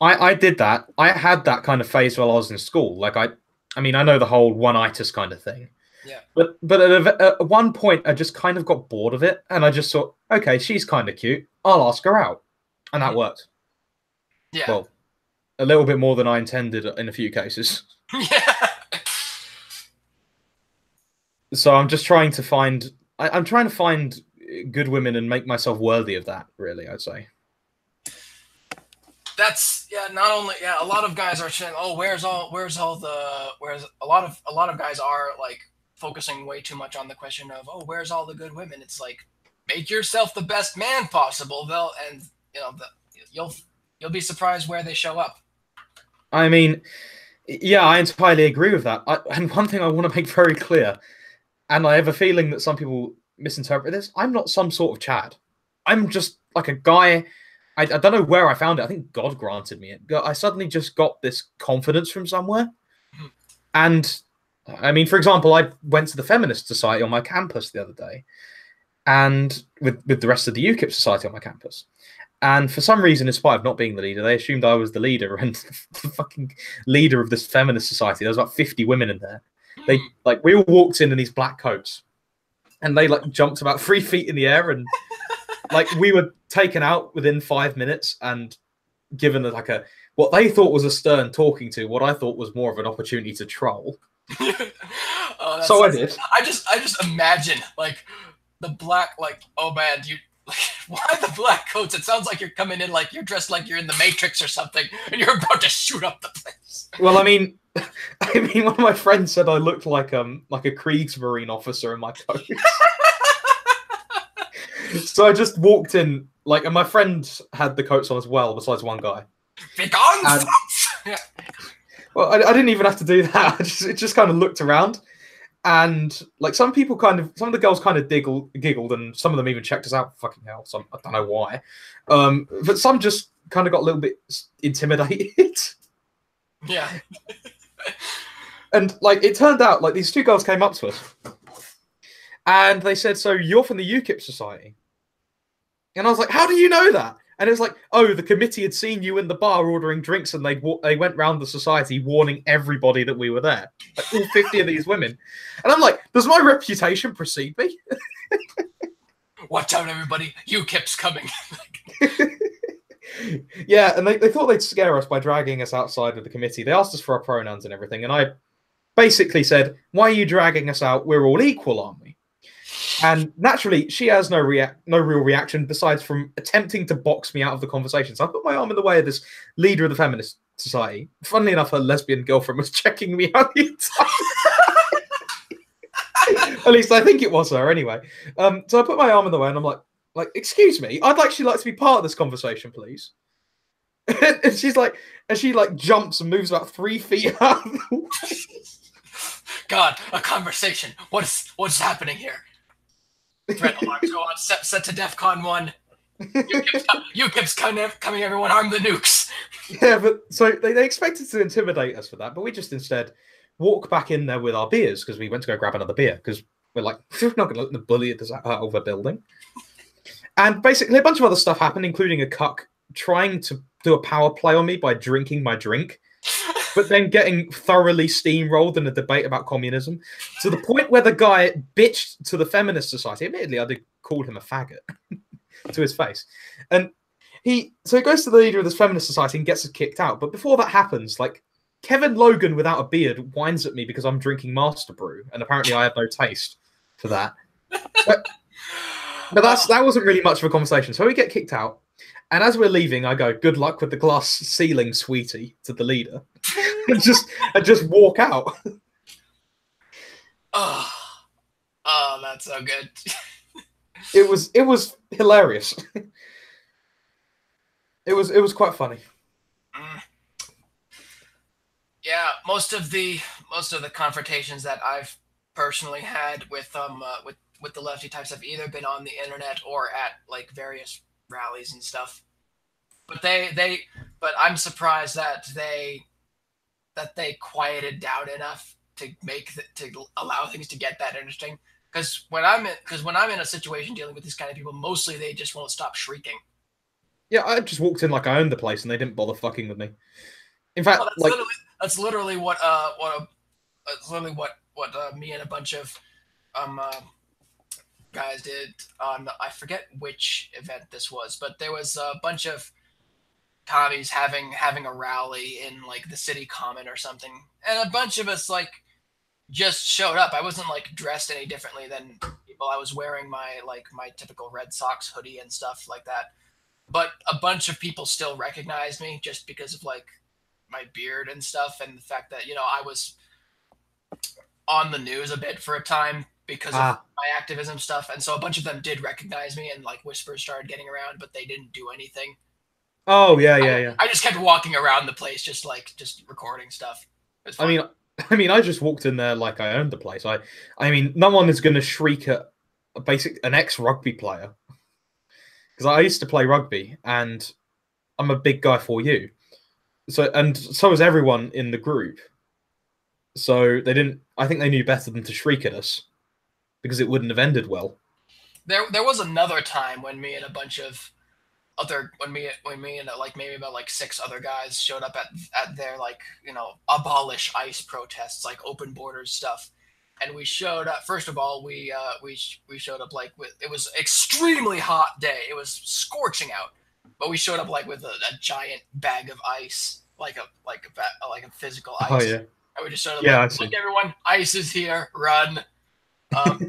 I did that. I had that kind of phase while I was in school. Like I mean, I know the whole one-itis kind of thing. Yeah. But at one point, I just kind of got bored of it, and I just thought, okay, she's kind of cute. I'll ask her out, and that worked. Yeah. Well, a little bit more than I intended in a few cases. Yeah. So I'm just trying to find. I'm trying to find good women and make myself worthy of that. Really, I'd say. That's not only a lot of guys are saying, oh, whereas a lot of guys are like focusing way too much on the question of, oh, where's all the good women? It's like, make yourself the best man possible, you'll be surprised where they show up. I mean, yeah, I entirely agree with that. And one thing I want to make very clear, and I have a feeling that some people misinterpret this, I'm not some sort of Chad. I'm just like a guy. I don't know where I found it. I think God granted me it. I suddenly just got this confidence from somewhere. And I mean, for example, I went to the Feminist Society on my campus the other day, and with the rest of the UKIP Society on my campus. And for some reason, in spite of not being the leader, they assumed I was the leader and the fucking leader of this feminist society. There was about 50 women in there. We all walked in these black coats, and they like jumped about 3 feet in the air, and like we were taken out within 5 minutes and given like what they thought was a stern talking to, what I thought was more of an opportunity to troll. So I did. I just imagine like the black, like, oh man, why the black coats? It sounds like you're coming in like you're dressed like you're in the Matrix or something, and you're about to shoot up the place. Well, I mean, one of my friends said I looked like a Kriegsmarine officer in my coat. So I just walked in, like, and my friend had the coats on as well, besides one guy. Well, I didn't even have to do that. It just kind of looked around, and like some of the girls kind of giggled, and some of them even checked us out. Fucking hell, I don't know why, but some just kind of got a little bit intimidated. Yeah. And like it turned out, like these two girls came up to us, And they said, so you're from the UKIP society? And I was like, how do you know that? And it was like, oh, the committee had seen you in the bar ordering drinks, and they went round the society warning everybody that we were there. Like, all 50 of these women. And I'm like, does my reputation precede me? Watch out, everybody. UKIP's coming. Yeah, and they thought they'd scare us by dragging us outside of the committee. They asked us for our pronouns and everything, and I basically said, why are you dragging us out? We're all equal, aren't we? And naturally, she has no real reaction besides from attempting to box me out of the conversation. So I put my arm in the way of this leader of the feminist society. Funnily enough, her lesbian girlfriend was checking me out the entire time. At least I think it was her anyway. So I put my arm in the way and I'm like, excuse me, I'd actually like to be part of this conversation, please. And she jumps and moves about 3 feet out of the way. God, a conversation. What's happening here? Threat alarms go on. Set to DEFCON 1. UKIP's coming, everyone. Arm the nukes. Yeah, but so they expected to intimidate us for that, but we just instead walk back in there with our beers because we went to go grab another beer because we're like, we're not going to let them bully us out of a building. And basically a bunch of other stuff happened, including a cuck trying to do a power play on me by drinking my drink, but then getting thoroughly steamrolled in a debate about communism to the point where the guy bitched to the feminist society. Admittedly, I did call him a faggot to his face. And so he goes to the leader of this feminist society and gets us kicked out. But before that happens, like, Kevin Logan without a beard whines at me because I'm drinking Master Brew, and apparently I have no taste for that. But that wasn't really much of a conversation. So we get kicked out. And as we're leaving, I go, good luck with the glass ceiling, sweetie, to the leader. and just walk out. Oh, that's so good. It was hilarious. It was quite funny. Yeah, most of the confrontations that I've personally had with the lefty types have either been on the internet or at like various rallies and stuff. But but I'm surprised that they quieted down enough to allow things to get that interesting. Because when I'm in a situation dealing with these kind of people, mostly they just won't stop shrieking. Yeah, I just walked in like I owned the place, and they didn't bother fucking with me. In fact, that's literally what me and a bunch of guys did on, I forget which event this was, but there was a bunch of commies having a rally in like the city common or something, and a bunch of us like just showed up. I wasn't like dressed any differently than people. I was wearing my typical Red Sox hoodie and stuff like that, but a bunch of people still recognized me just because of like my beard and stuff, and the fact that, you know, I was on the news a bit for a time because of my activism stuff. And so a bunch of them did recognize me, and like whispers started getting around, but they didn't do anything. Oh, yeah. I just kept walking around the place, just recording stuff. I mean, I just walked in there like I owned the place. I mean, no one is going to shriek at an ex-rugby player, because I used to play rugby, and I'm a big guy for you. So is everyone in the group. So they didn't. I think they knew better than to shriek at us, because it wouldn't have ended well. There was another time when me and a bunch of when me and like maybe about like 6 other guys showed up at their, like, you know, abolish ICE protests, like open borders stuff. And we showed up. First of all, we showed up like it was extremely hot day. It was scorching out, but we showed up like with a giant bag of ice, like a physical ice. Oh yeah. And we just showed up. Yeah, like, look, everyone, ice is here. Run. But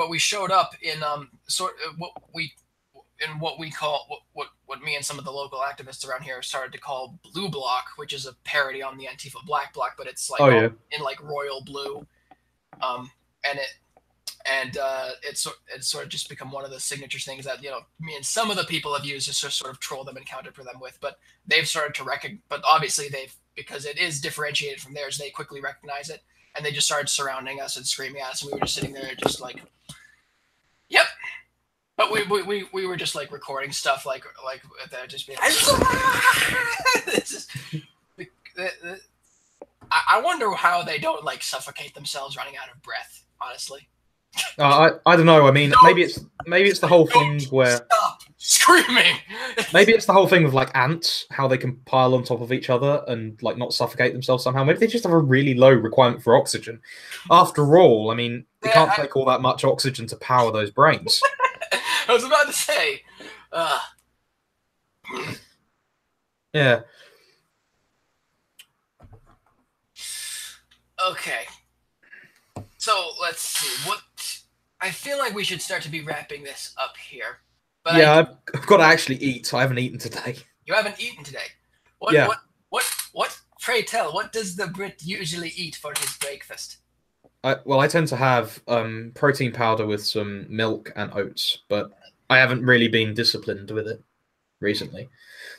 we showed up in what we call what me and some of the local activists around here started to call Blue Block, which is a parody on the Antifa Black Bloc, but it's like in like royal blue, and it's sort of just become one of the signature things that, you know, me and some of the people have used to sort of troll them and counter for them with. But they've started to but obviously because it is differentiated from theirs, they quickly recognize it, and they just started surrounding us and screaming at us, and we were just sitting there just like, yep. But we were just like recording stuff like that, just being. I wonder how they don't like suffocate themselves running out of breath. Honestly, I don't know. I mean, maybe it's the whole thing where stop screaming. Maybe it's the whole thing with like ants, how they can pile on top of each other and like not suffocate themselves somehow. Maybe they just have a really low requirement for oxygen. After all, I mean, they can't take all that much oxygen to power those brains. I was about to say. Yeah. Okay. So let's see. What I feel like we should start to be wrapping this up here. But yeah, I've got to actually eat. I haven't eaten today. You haven't eaten today. What? Pray tell. What does the Brit usually eat for his breakfast? I tend to have protein powder with some milk and oats, but I haven't really been disciplined with it recently.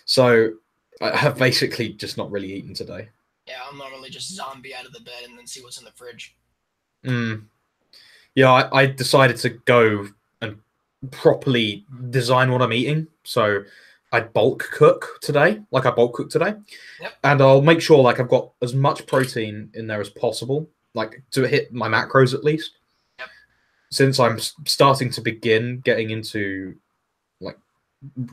So I have basically just not really eaten today. Yeah, I'll normally just zombie out of the bed and then see what's in the fridge. Yeah, I decided to go and properly design what I'm eating. So I bulk cook today, Yep. And I'll make sure like I've got as much protein in there as possible, like to hit my macros at least. Yep. Since I'm starting to begin getting into like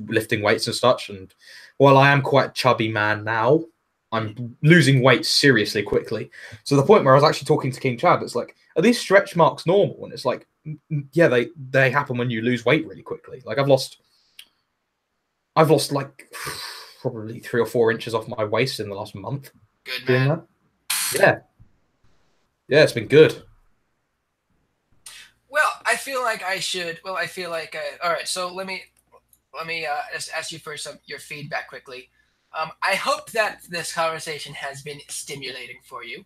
lifting weights and such, and while I am quite a chubby man now, I'm losing weight seriously quickly. So the point where I was actually talking to King Chad, it's like, are these stretch marks normal? And it's like, yeah, they happen when you lose weight really quickly. Like I've lost like probably 3 or 4 inches off my waist in the last month. Good doing man. That. Yeah, it's been good. Well, I feel like I should. Well, I feel like all right. So let me just ask you for your feedback quickly. I hope that this conversation has been stimulating for you.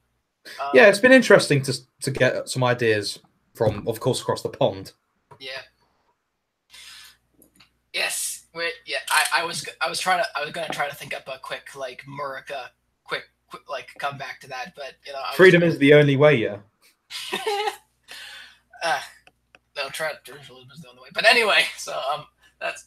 Yeah, it's been interesting to get some ideas from, of course, across the pond. Yeah. Yes. I was gonna try to think up a quick like Murica quick like come back to that, but you know. Freedom is the only way. Yeah. No, traditionalism is the only way. But anyway, so that's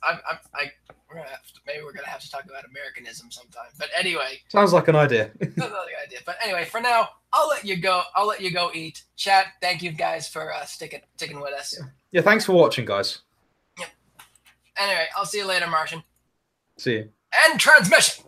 maybe we're gonna have to talk about Americanism sometime. But anyway, sounds like an idea. Sounds like an idea. But anyway, for now, I'll let you go eat. Chat. Thank you guys for sticking with us. Yeah, thanks for watching, guys. Yep. Anyway, I'll see you later, Martian. See you. End transmission.